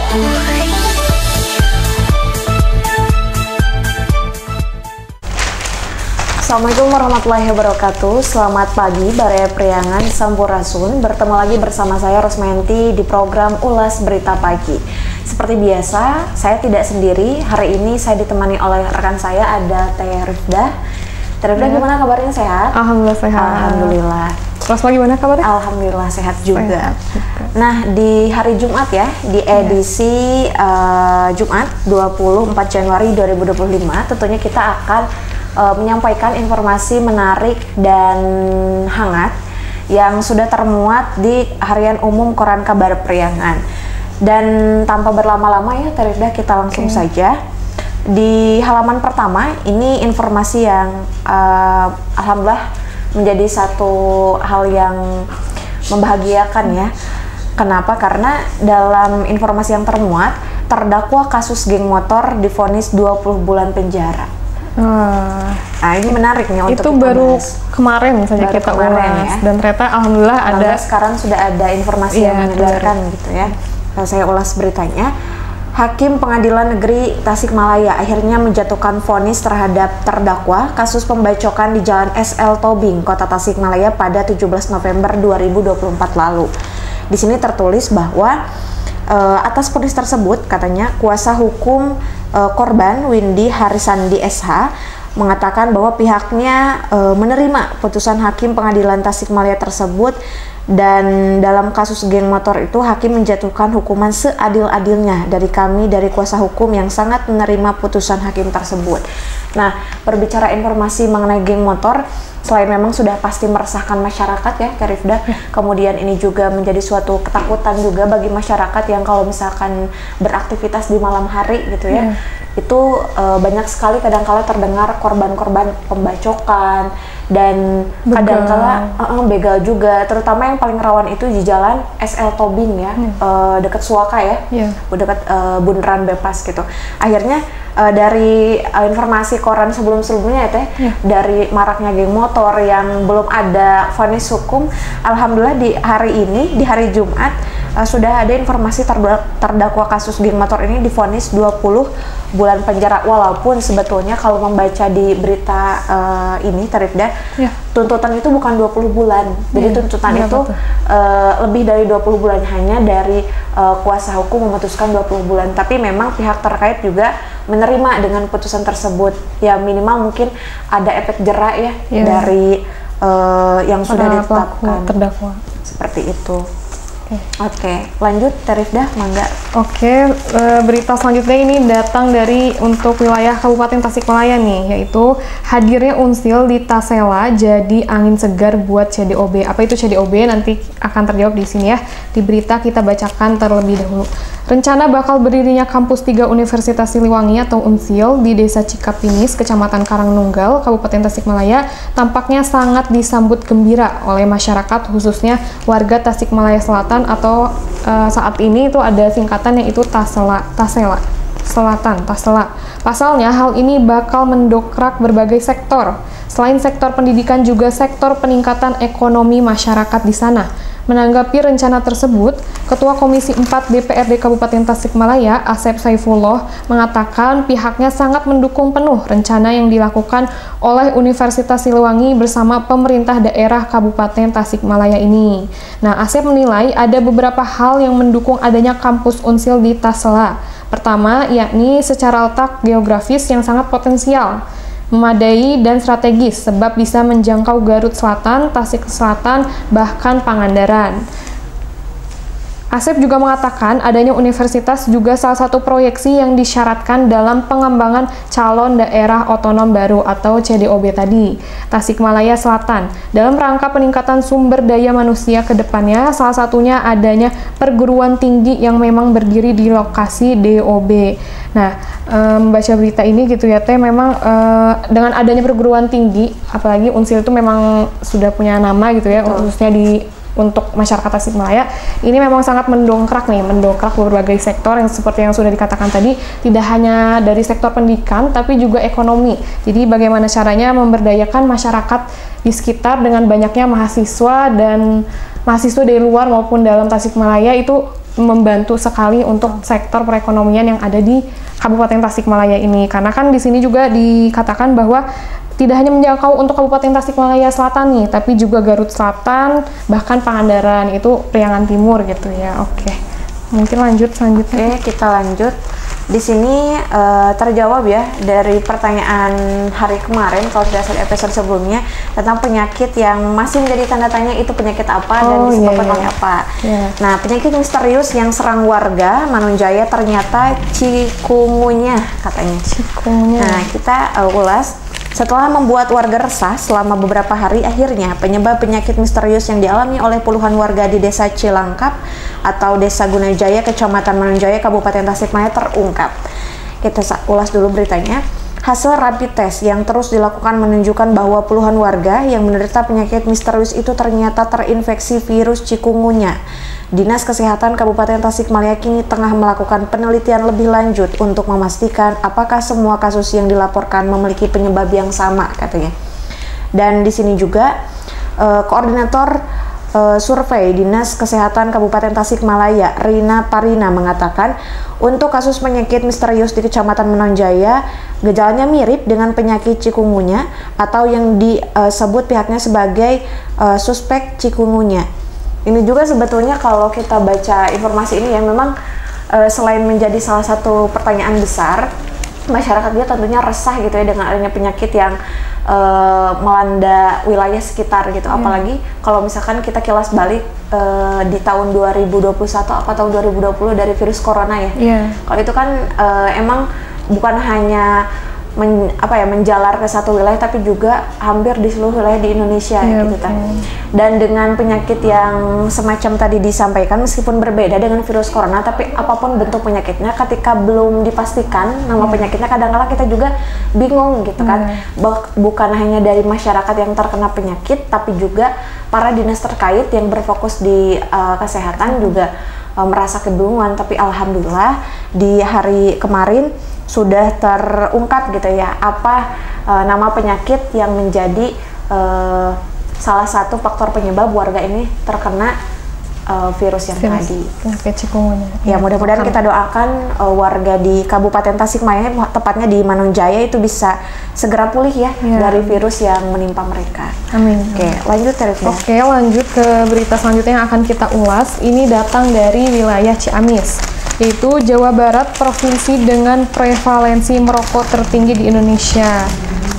Assalamualaikum warahmatullahi wabarakatuh. Selamat pagi Baraya Priangan Sampurasun. Bertemu lagi bersama saya Rosmenti di program Ulas Berita Pagi. Seperti biasa, saya tidak sendiri. Hari ini saya ditemani oleh rekan saya, ada Teh Rifdah. Teh Rifdah, gimana kabarnya, sehat? Alhamdulillah sehat. Alhamdulillah. Terus gimana kabarnya? Alhamdulillah sehat juga. Nah, di hari Jumat ya, di edisi Jumat 24 Januari 2025, tentunya kita akan menyampaikan informasi menarik dan hangat yang sudah termuat di Harian Umum Koran Kabar Priangan. Dan tanpa berlama-lama ya, Terida, kita langsung saja. Di halaman pertama, ini informasi yang alhamdulillah menjadi satu hal yang membahagiakan ya. Kenapa? Karena dalam informasi yang termuat, terdakwa kasus geng motor divonis 20 bulan penjara. Nah, ini menarik nih untuk itu kita baru bahas. Kemarin saja kita ulas ya. Dan ternyata alhamdulillah ada sekarang sudah ada informasi yang menyebarkan gitu ya. Kalau saya ulas beritanya, Hakim Pengadilan Negeri Tasikmalaya akhirnya menjatuhkan vonis terhadap terdakwa kasus pembacokan di Jalan SL Tobing, Kota Tasikmalaya pada 17 November 2024 lalu. Di sini tertulis bahwa atas vonis tersebut, katanya kuasa hukum korban Windy Harisandi SH mengatakan bahwa pihaknya menerima putusan Hakim Pengadilan Tasikmalaya tersebut, dan dalam kasus geng motor itu Hakim menjatuhkan hukuman seadil-adilnya. Dari kami, dari kuasa hukum yang sangat menerima putusan Hakim tersebut. Nah, berbicara informasi mengenai geng motor, selain memang sudah pasti meresahkan masyarakat ya, Karifda, kemudian ini juga menjadi suatu ketakutan juga bagi masyarakat yang kalau misalkan beraktivitas di malam hari gitu ya, itu banyak sekali kadang-kala terdengar korban-korban pembacokan dan kadang-kala begal juga, terutama yang paling rawan itu di Jalan SL Tobing ya, dekat Suaka ya, dekat Bundaran Bebas gitu. Akhirnya dari informasi koran sebelum-sebelumnya ya Teh, dari maraknya geng motor yang belum ada vonis hukum, alhamdulillah di hari ini, di hari Jumat, sudah ada informasi terdakwa kasus geng motor ini divonis 20 bulan penjara. Walaupun sebetulnya kalau membaca di berita ini, Terifda, tuntutan itu bukan 20 bulan. Jadi tuntutan itu lebih dari 20 bulan, hanya dari kuasa hukum memutuskan 20 bulan. Tapi memang pihak terkait juga menerima dengan putusan tersebut. Ya minimal mungkin ada efek jerak ya dari yang sudah ditetapkan terdakwa. Seperti itu. Oke, lanjut Terifdah, mangga. Oke, berita selanjutnya ini datang dari untuk wilayah Kabupaten Tasikmalaya nih, yaitu hadirnya Unsil di Tasela jadi angin segar buat CDOB. Apa itu CDOB? Nanti akan terjawab di sini ya. Di berita kita bacakan terlebih dahulu. Rencana bakal berdirinya Kampus 3 Universitas Siliwangi atau Unsil di Desa Cikapinis, Kecamatan Karangnunggal, Kabupaten Tasikmalaya tampaknya sangat disambut gembira oleh masyarakat, khususnya warga Tasikmalaya Selatan, atau saat ini itu ada singkatan yaitu Tasela Selatan, Tasela. Pasalnya hal ini bakal mendongkrak berbagai sektor. Selain sektor pendidikan, juga sektor peningkatan ekonomi masyarakat di sana. Menanggapi rencana tersebut, Ketua Komisi 4 DPRD Kabupaten Tasikmalaya, Asep Saifullah, mengatakan pihaknya sangat mendukung penuh rencana yang dilakukan oleh Universitas Siliwangi bersama pemerintah daerah Kabupaten Tasikmalaya ini. Nah, Asep menilai ada beberapa hal yang mendukung adanya kampus Unsil di Tasela. Pertama, yakni secara letak geografis yang sangat potensial, memadai dan strategis, sebab bisa menjangkau Garut Selatan, Tasik Selatan, bahkan Pangandaran. Asep juga mengatakan adanya universitas juga salah satu proyeksi yang disyaratkan dalam pengembangan calon daerah otonom baru atau CDOB tadi, Tasikmalaya Selatan. Dalam rangka peningkatan sumber daya manusia ke depannya, salah satunya adanya perguruan tinggi yang memang berdiri di lokasi DOB. Nah, membaca berita ini gitu ya Teh, memang dengan adanya perguruan tinggi, apalagi Unsil itu memang sudah punya nama gitu ya, khususnya untuk masyarakat Tasikmalaya, ini memang sangat mendongkrak berbagai sektor yang seperti yang sudah dikatakan tadi, tidak hanya dari sektor pendidikan tapi juga ekonomi. Jadi bagaimana caranya memberdayakan masyarakat di sekitar dengan banyaknya mahasiswa dan mahasiswa dari luar maupun dalam Tasikmalaya itu membantu sekali untuk sektor perekonomian yang ada di Kabupaten Tasikmalaya ini. Karena kan di sini juga dikatakan bahwa tidak hanya menjangkau untuk Kabupaten Tasikmalaya Selatan nih, tapi juga Garut Selatan, bahkan Pangandaran, itu Priangan Timur gitu ya. Oke, mungkin lanjut selanjutnya. Oke, kita lanjut. Di sini terjawab ya dari pertanyaan hari kemarin kalau tidak salah episode sebelumnya tentang penyakit yang masih menjadi tanda tanya itu penyakit apa dan disebabkan oleh apa. Nah, penyakit misterius yang serang warga Manunjaya ternyata cikungunya katanya. Cikungunya. Nah, kita ulas. Setelah membuat warga resah selama beberapa hari, akhirnya penyebab penyakit misterius yang dialami oleh puluhan warga di Desa Cilangkap atau Desa Gunajaya, Kecamatan Manunjaya, Kabupaten Tasikmalaya terungkap. Kita ulas dulu beritanya. Hasil rapid test yang terus dilakukan menunjukkan bahwa puluhan warga yang menderita penyakit misterius itu ternyata terinfeksi virus cikungunya. Dinas Kesehatan Kabupaten Tasikmalaya kini tengah melakukan penelitian lebih lanjut untuk memastikan apakah semua kasus yang dilaporkan memiliki penyebab yang sama katanya. Dan di sini juga koordinator survei Dinas Kesehatan Kabupaten Tasikmalaya, Rina Parina, mengatakan untuk kasus penyakit misterius di Kecamatan Manunjaya, gejalanya mirip dengan penyakit cikungunya atau yang disebut pihaknya sebagai suspek cikungunya. Ini juga sebetulnya kalau kita baca informasi ini ya, memang selain menjadi salah satu pertanyaan besar, masyarakat juga tentunya resah gitu ya dengan adanya penyakit yang melanda wilayah sekitar gitu. Apalagi kalau misalkan kita kilas balik di tahun 2021 apa tahun 2020 dari virus corona ya. Kalau itu kan emang bukan hanya menjalar ke satu wilayah, tapi juga hampir di seluruh wilayah di Indonesia gitu kan. Dan dengan penyakit yang semacam tadi disampaikan, meskipun berbeda dengan virus corona, tapi apapun bentuk penyakitnya, ketika belum dipastikan nama penyakitnya, kadang-kala kita juga bingung gitu kan. Bukan hanya dari masyarakat yang terkena penyakit, tapi juga para dinas terkait yang berfokus di kesehatan juga merasa kebingungan. Tapi alhamdulillah di hari kemarin sudah terungkap gitu ya apa nama penyakit yang menjadi salah satu faktor penyebab warga ini terkena virus yang tadi. Penyakit cikungunya. Ya, mudah-mudahan kita doakan warga di Kabupaten Tasikmalaya, tepatnya di Manunjaya, itu bisa segera pulih ya dari virus yang menimpa mereka. Amin. Oke, lanjut Terifda. Oke, lanjut ke berita selanjutnya yang akan kita ulas. Ini datang dari wilayah Ciamis, yaitu Jawa Barat, provinsi dengan prevalensi merokok tertinggi di Indonesia.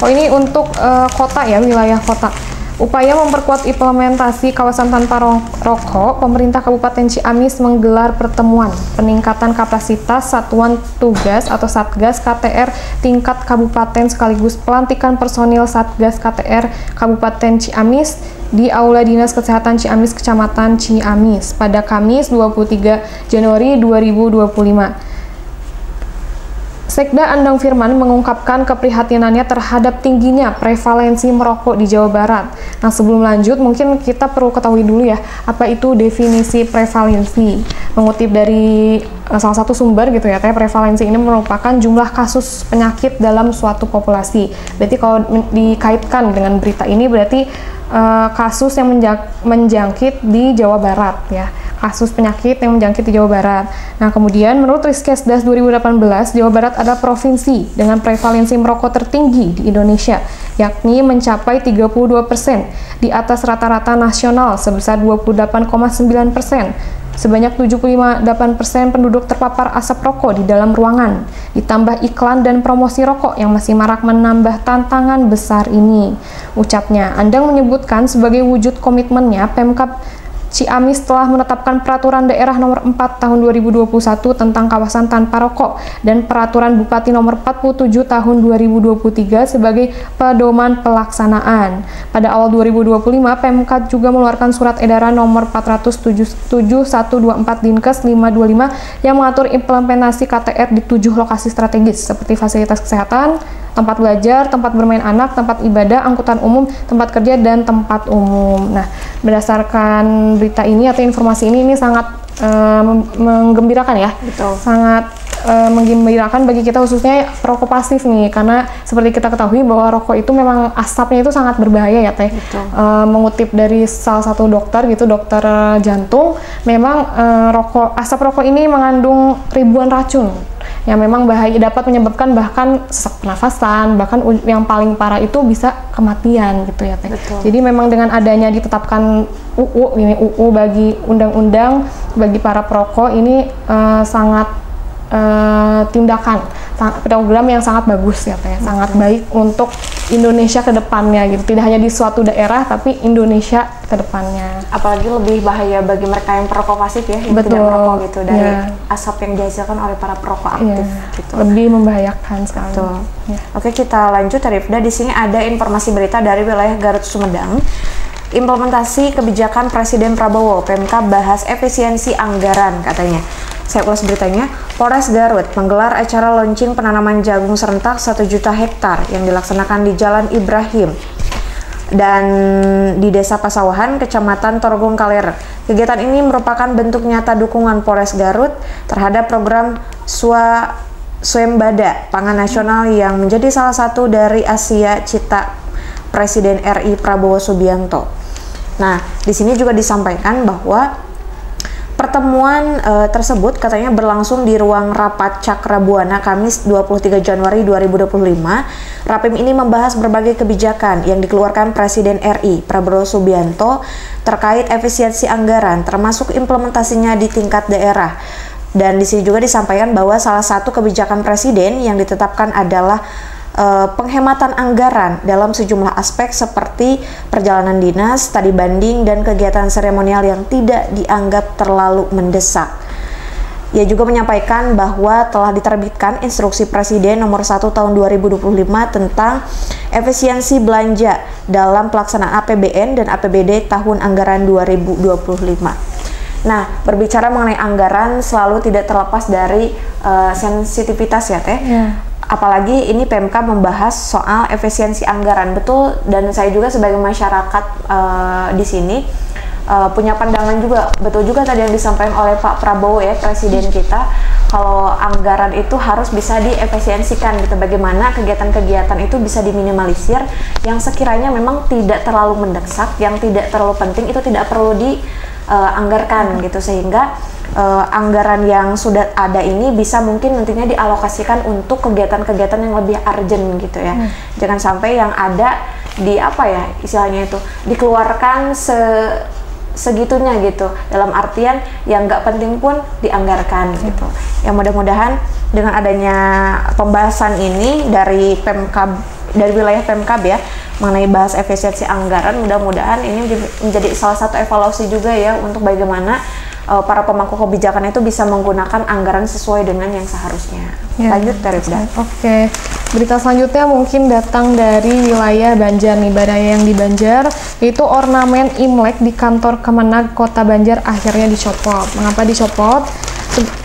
Oh, ini untuk kota ya, wilayah kota. Upaya memperkuat implementasi kawasan tanpa rokok, pemerintah Kabupaten Ciamis menggelar pertemuan peningkatan kapasitas Satuan Tugas atau Satgas KTR tingkat kabupaten sekaligus pelantikan personil Satgas KTR Kabupaten Ciamis di Aula Dinas Kesehatan Ciamis, Kecamatan Ciamis pada Kamis 23 Januari 2025. Sekda Endang Firman mengungkapkan keprihatinannya terhadap tingginya prevalensi merokok di Jawa Barat. Nah, sebelum lanjut, mungkin kita perlu ketahui dulu ya, apa itu definisi prevalensi. Mengutip dari salah satu sumber gitu ya, prevalensi ini merupakan jumlah kasus penyakit dalam suatu populasi. Berarti kalau dikaitkan dengan berita ini, berarti kasus yang menjangkit di Jawa Barat ya. Kasus penyakit yang menjangkit di Jawa Barat. Nah, kemudian menurut Riskesdas 2018, Jawa Barat adalah provinsi dengan prevalensi merokok tertinggi di Indonesia, yakni mencapai 32%, di atas rata-rata nasional sebesar 28,9%. Sebanyak 75,8% penduduk terpapar asap rokok di dalam ruangan, ditambah iklan dan promosi rokok yang masih marak menambah tantangan besar ini. Ucapnya, Endang menyebutkan sebagai wujud komitmennya, Pemkab Ciamis telah menetapkan Peraturan Daerah Nomor 4 Tahun 2021 tentang kawasan tanpa rokok dan Peraturan Bupati Nomor 47 Tahun 2023 sebagai pedoman pelaksanaan. Pada awal 2025, Pemkab juga mengeluarkan Surat Edaran Nomor 47124 Dinkes 525 yang mengatur implementasi KTR di 7 lokasi strategis seperti fasilitas kesehatan, tempat belajar, tempat bermain anak, tempat ibadah, angkutan umum, tempat kerja, dan tempat umum. Nah, berdasarkan berita ini atau informasi ini sangat menggembirakan ya. Betul. Sangat menggembirakan bagi kita khususnya perokok pasif nih, karena seperti kita ketahui bahwa rokok itu memang asapnya itu sangat berbahaya ya Teh. Mengutip dari salah satu dokter gitu, dokter jantung, memang asap rokok ini mengandung ribuan racun yang memang bahaya, dapat menyebabkan bahkan sesak pernafasan, bahkan yang paling parah itu bisa kematian gitu ya Teh. Jadi memang dengan adanya ditetapkan UU bagi undang-undang bagi para perokok ini sangat tindakan program yang sangat bagus ya Teh, sangat baik untuk Indonesia ke depannya gitu. Tidak hanya di suatu daerah tapi Indonesia ke depannya. Apalagi lebih bahaya bagi mereka yang perokok pasif ya, yang tidak merokok gitu, dari asap yang dihasilkan oleh para perokok aktif gitu. Lebih membahayakan sekali. Oke, kita lanjut Rifda. Di sini ada informasi berita dari wilayah Garut Sumedang. Implementasi kebijakan Presiden Prabowo, Pemkab bahas efisiensi anggaran katanya. Saya ulas beritanya. Polres Garut menggelar acara launching penanaman jagung serentak 1 juta hektar yang dilaksanakan di Jalan Ibrahim dan di Desa Pasawahan, Kecamatan Torgong Kaler. Kegiatan ini merupakan bentuk nyata dukungan Polres Garut terhadap program Swembada Pangan Nasional yang menjadi salah satu dari Asia Cita Presiden RI Prabowo Subianto. Nah, di sini juga disampaikan bahwa pertemuan tersebut katanya berlangsung di ruang rapat Cakra Buana Kamis 23 Januari 2025. Rapim ini membahas berbagai kebijakan yang dikeluarkan Presiden RI Prabowo Subianto terkait efisiensi anggaran termasuk implementasinya di tingkat daerah. Dan di sini juga disampaikan bahwa salah satu kebijakan Presiden yang ditetapkan adalah penghematan anggaran dalam sejumlah aspek seperti perjalanan dinas, studi banding, dan kegiatan seremonial yang tidak dianggap terlalu mendesak. Ia juga menyampaikan bahwa telah diterbitkan instruksi Presiden nomor 1 tahun 2025 tentang efisiensi belanja dalam pelaksanaan APBN dan APBD tahun anggaran 2025. Nah, berbicara mengenai anggaran selalu tidak terlepas dari sensitivitas ya Teh. Apalagi ini Pemkab membahas soal efisiensi anggaran, betul. Dan saya juga sebagai masyarakat di sini punya pandangan juga, betul juga tadi yang disampaikan oleh Pak Prabowo ya, Presiden kita, kalau anggaran itu harus bisa diefisiensikan gitu. Bagaimana kegiatan-kegiatan itu bisa diminimalisir, yang sekiranya memang tidak terlalu mendesak, yang tidak terlalu penting itu tidak perlu dianggarkan gitu, sehingga anggaran yang sudah ada ini bisa mungkin nantinya dialokasikan untuk kegiatan-kegiatan yang lebih urgent gitu ya. Jangan sampai yang ada di apa ya istilahnya itu dikeluarkan segitunya gitu, dalam artian yang nggak penting pun dianggarkan gitu. Yang mudah-mudahan dengan adanya pembahasan ini dari Pemkab, dari wilayah Pemkab ya, mengenai bahas efisiensi anggaran, mudah-mudahan ini menjadi salah satu evaluasi juga ya untuk bagaimana para pemangku kebijakan itu bisa menggunakan anggaran sesuai dengan yang seharusnya. Lanjut Rifda. Oke, berita selanjutnya mungkin datang dari wilayah Banjar nih, Badaya yang di Banjar, itu ornamen Imlek di kantor Kemenag Kota Banjar akhirnya dicopot. Mengapa dicopot?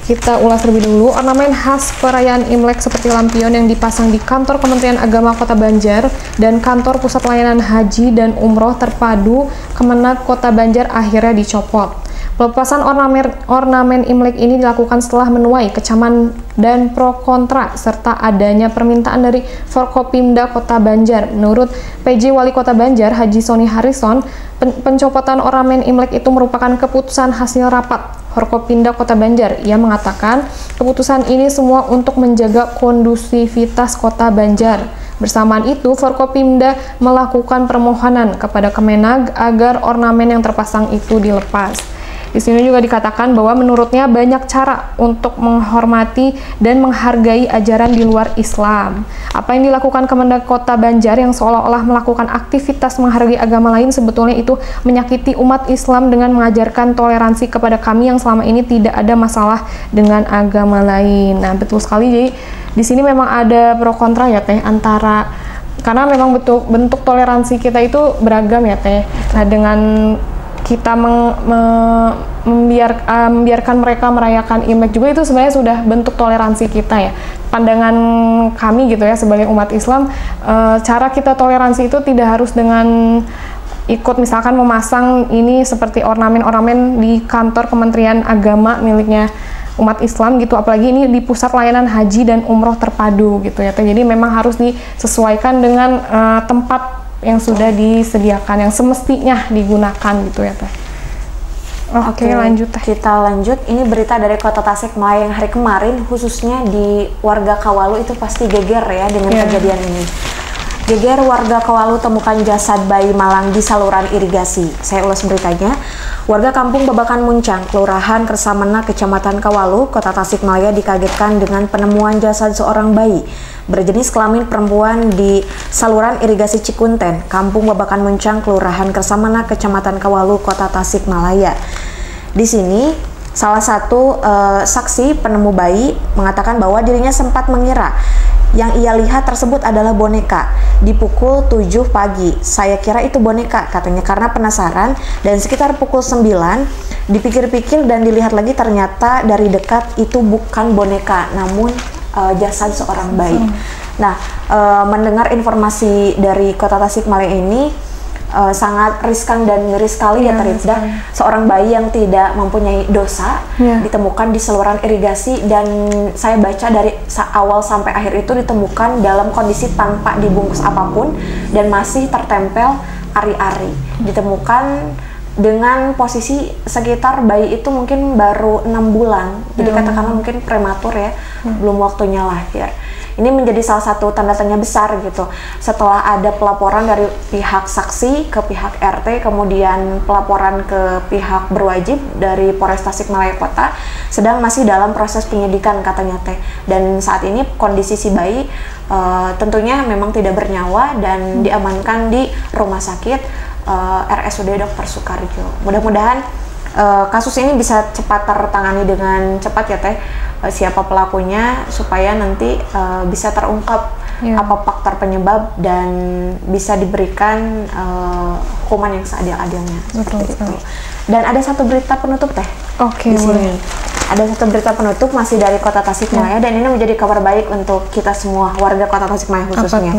Kita ulas terlebih dulu. Ornamen khas perayaan Imlek seperti lampion yang dipasang di kantor Kementerian Agama Kota Banjar dan kantor Pusat Layanan Haji dan Umroh Terpadu Kemenag Kota Banjar akhirnya dicopot. Pelepasan ornamen Imlek ini dilakukan setelah menuai kecaman dan pro kontra serta adanya permintaan dari Forkopimda Kota Banjar. Menurut PJ Wali Kota Banjar, Haji Sony Harrison, pencopotan ornamen Imlek itu merupakan keputusan hasil rapat Forkopimda Kota Banjar. Ia mengatakan keputusan ini semua untuk menjaga kondusivitas Kota Banjar. Bersamaan itu, Forkopimda melakukan permohonan kepada Kemenag agar ornamen yang terpasang itu dilepas. Di sini juga dikatakan bahwa menurutnya banyak cara untuk menghormati dan menghargai ajaran di luar Islam. Apa yang dilakukan Kemenag Kota Banjar yang seolah-olah melakukan aktivitas menghargai agama lain sebetulnya itu menyakiti umat Islam dengan mengajarkan toleransi kepada kami yang selama ini tidak ada masalah dengan agama lain. Nah, betul sekali. Jadi di sini memang ada pro kontra ya Teh, antara karena memang bentuk toleransi kita itu beragam ya Teh. Nah, dengan kita membiarkan mereka merayakan Imlek juga itu sebenarnya sudah bentuk toleransi kita ya. Pandangan kami gitu ya sebagai umat Islam, cara kita toleransi itu tidak harus dengan ikut misalkan memasang ini seperti ornamen-ornamen di kantor Kementerian Agama miliknya umat Islam gitu, apalagi ini di pusat layanan haji dan umroh terpadu gitu ya Teh. Jadi memang harus disesuaikan dengan tempat yang sudah disediakan, yang semestinya digunakan gitu ya Teh. Oke, lanjut Teh. Kita lanjut. Ini berita dari Kota Tasikmalaya yang hari kemarin, khususnya di warga Kawalu itu pasti geger ya dengan kejadian ini. Geger warga Kawalu temukan jasad bayi malang di saluran irigasi. Saya ulas beritanya. Warga kampung Babakan Muncang, Kelurahan Kersamena, Kecamatan Kawalu, Kota Tasikmalaya dikagetkan dengan penemuan jasad seorang bayi berjenis kelamin perempuan di saluran irigasi Cikunten, Kampung Babakan Muncang, Kelurahan Kersamena, Kecamatan Kawalu, Kota Tasikmalaya. Di sini salah satu saksi penemu bayi mengatakan bahwa dirinya sempat mengira yang ia lihat tersebut adalah boneka di pukul 7 pagi. Saya kira itu boneka, katanya, karena penasaran, dan sekitar pukul 9 dipikir-pikir dan dilihat lagi, ternyata dari dekat itu bukan boneka, namun jasad seorang bayi. Nah, mendengar informasi dari Kota Tasikmalaya ini sangat riskan dan ngeri sekali ya Tarifdah. Seorang bayi yang tidak mempunyai dosa ditemukan di saluran irigasi, dan saya baca dari awal sampai akhir itu ditemukan dalam kondisi tanpa dibungkus apapun dan masih tertempel ari-ari. Ditemukan dengan posisi sekitar bayi itu mungkin baru 6 bulan, jadi katakanlah mungkin prematur ya, belum waktunya lahir. Ini menjadi salah satu tanda tanya besar gitu. Setelah ada pelaporan dari pihak saksi ke pihak RT, kemudian pelaporan ke pihak berwajib dari Polres Tasikmalaya Kota, sedang masih dalam proses penyidikan katanya Teh. Dan saat ini kondisi si bayi tentunya memang tidak bernyawa dan diamankan di rumah sakit RSUD Dr. Soekarjo. Mudah-mudahan kasus ini bisa cepat tertangani dengan cepat ya Teh, siapa pelakunya, supaya nanti bisa terungkap apa faktor penyebab dan bisa diberikan hukuman yang seadil-adilnya. Betul. Dan ada satu berita penutup Teh. Di sini ada satu berita penutup masih dari Kota Tasikmalaya, dan ini menjadi kabar baik untuk kita semua warga Kota Tasikmalaya khususnya.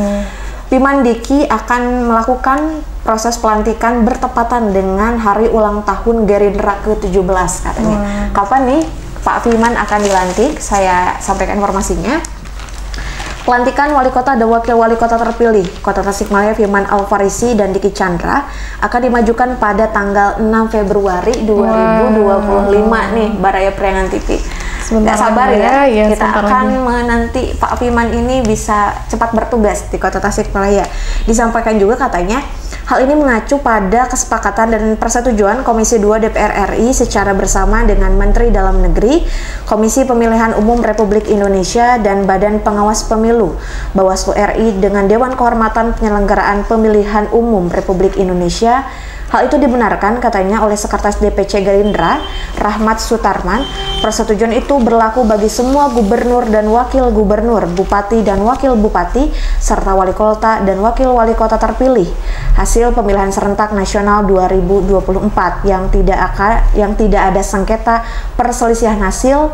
Piman Diki akan melakukan proses pelantikan bertepatan dengan hari ulang tahun Gerindra ke-17 katanya. Kapan nih Pak Piman akan dilantik? Saya sampaikan informasinya. Pelantikan wali kota dan wakil wali kota terpilih Kota Tasikmalaya Firman Alfarisi dan Diki Chandra akan dimajukan pada tanggal 6 Februari 2025 nih, Baraya Priangan TV. Nggak sabar ya, kita akan menanti Pak Firman ini bisa cepat bertugas di Kota Tasikmalaya. Disampaikan juga katanya, hal ini mengacu pada kesepakatan dan persetujuan Komisi 2 DPR RI secara bersama dengan Menteri Dalam Negeri, Komisi Pemilihan Umum Republik Indonesia, dan Badan Pengawas Pemilu, Bawaslu RI dengan Dewan Kehormatan Penyelenggaraan Pemilihan Umum Republik Indonesia. Hal itu dibenarkan katanya oleh Sekretaris DPC Gerindra, Rahmat Sutarman. Persetujuan itu berlaku bagi semua gubernur dan wakil gubernur, bupati dan wakil bupati, serta wali kota dan wakil wali kota terpilih hasil pemilihan serentak nasional 2024 yang tidak ada sengketa perselisihan hasil.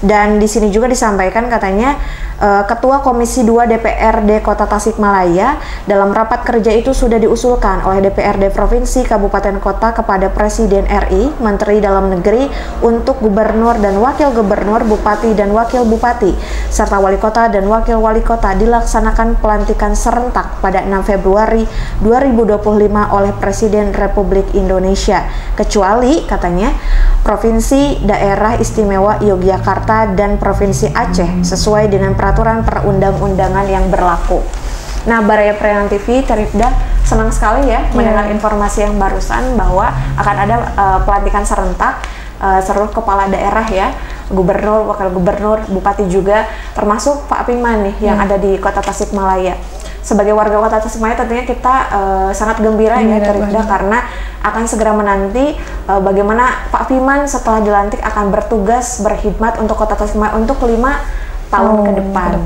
Dan di sini juga disampaikan katanya Ketua Komisi 2 DPRD Kota Tasikmalaya dalam rapat kerja itu sudah diusulkan oleh DPRD Provinsi Kabupaten Kota kepada Presiden RI, Menteri Dalam Negeri untuk gubernur dan wakil gubernur, bupati dan wakil bupati, serta wali kota dan wakil wali kota dilaksanakan pelantikan serentak pada 6 Februari 2025 oleh Presiden Republik Indonesia, kecuali katanya Provinsi Daerah Istimewa Yogyakarta dan Provinsi Aceh sesuai dengan peraturan perundang-undangan yang berlaku. Nah, Baraya Priangan TV, Tarifdah senang sekali ya mendengar informasi yang barusan bahwa akan ada pelantikan serentak seluruh kepala daerah ya, gubernur, wakil gubernur, bupati juga, termasuk Pak Piman nih yang ada di Kota Tasikmalaya. Sebagai warga Kota Tasikmalaya tentunya kita sangat gembira ya Tarifdah, karena akan segera menanti bagaimana Pak Piman setelah dilantik akan bertugas berkhidmat untuk Kota Tasikmalaya untuk 5 tahun ke depan.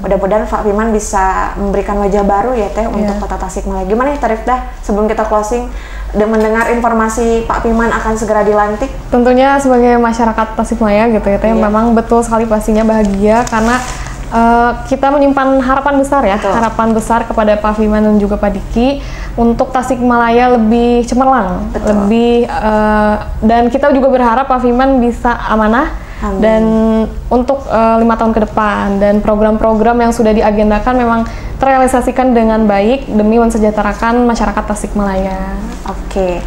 Mudah-mudahan Pak Firman bisa memberikan wajah baru ya Teh untuk Kota Tasikmalaya. Gimana ya Tarifdah sebelum kita closing dan mendengar informasi Pak Firman akan segera dilantik? Tentunya sebagai masyarakat Tasikmalaya gitu ya Teh, memang betul sekali pastinya bahagia karena kita menyimpan harapan besar ya, harapan besar kepada Pak Firman dan juga Pak Diki untuk Tasikmalaya lebih cemerlang, lebih dan kita juga berharap Pak Firman bisa amanah Amin. Dan untuk 5 tahun ke depan, dan program-program yang sudah diagendakan memang terrealisasikan dengan baik demi mensejahterakan masyarakat Tasikmalaya. Oke.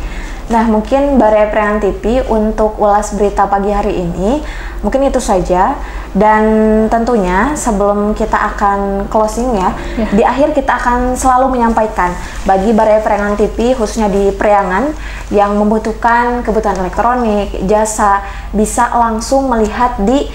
Nah, mungkin Barai Priangan TV untuk ulas berita pagi hari ini mungkin itu saja. Dan tentunya sebelum kita akan closing ya, di akhir kita akan selalu menyampaikan bagi Barai Priangan TV khususnya di Priangan yang membutuhkan kebutuhan elektronik, jasa, bisa langsung melihat di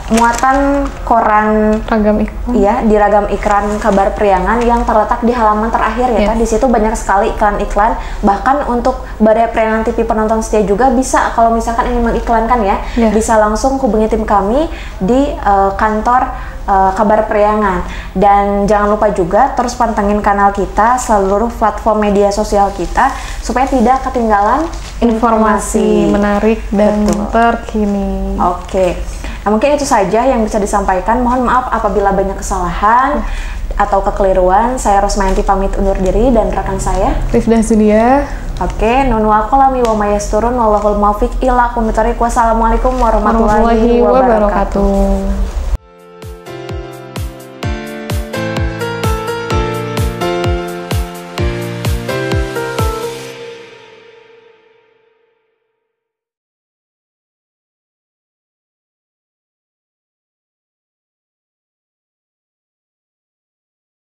muatan koran Ragam iklan. Iya, di Ragam Iklan Kabar Priangan yang terletak di halaman terakhir ya. Di situ banyak sekali iklan-iklan. Bahkan untuk Barai Priangan TV penonton setia juga bisa, kalau misalkan ingin mengiklankan ya, bisa langsung hubungi tim kami di kantor Kabar Priangan. Dan jangan lupa juga terus pantengin kanal kita, seluruh platform media sosial kita, supaya tidak ketinggalan informasi menarik dan terkini. Oke. Nah, mungkin itu saja yang bisa disampaikan. Mohon maaf apabila banyak kesalahan atau kekeliruan. Saya Rosmayanti pamit undur diri dan rekan saya Rifdah Zulia. Oke, nun wa qalami wa mayasturun wallahul muwaffiq ila aqwamit thoriq. Wassalamualaikum warahmatullahi wabarakatuh.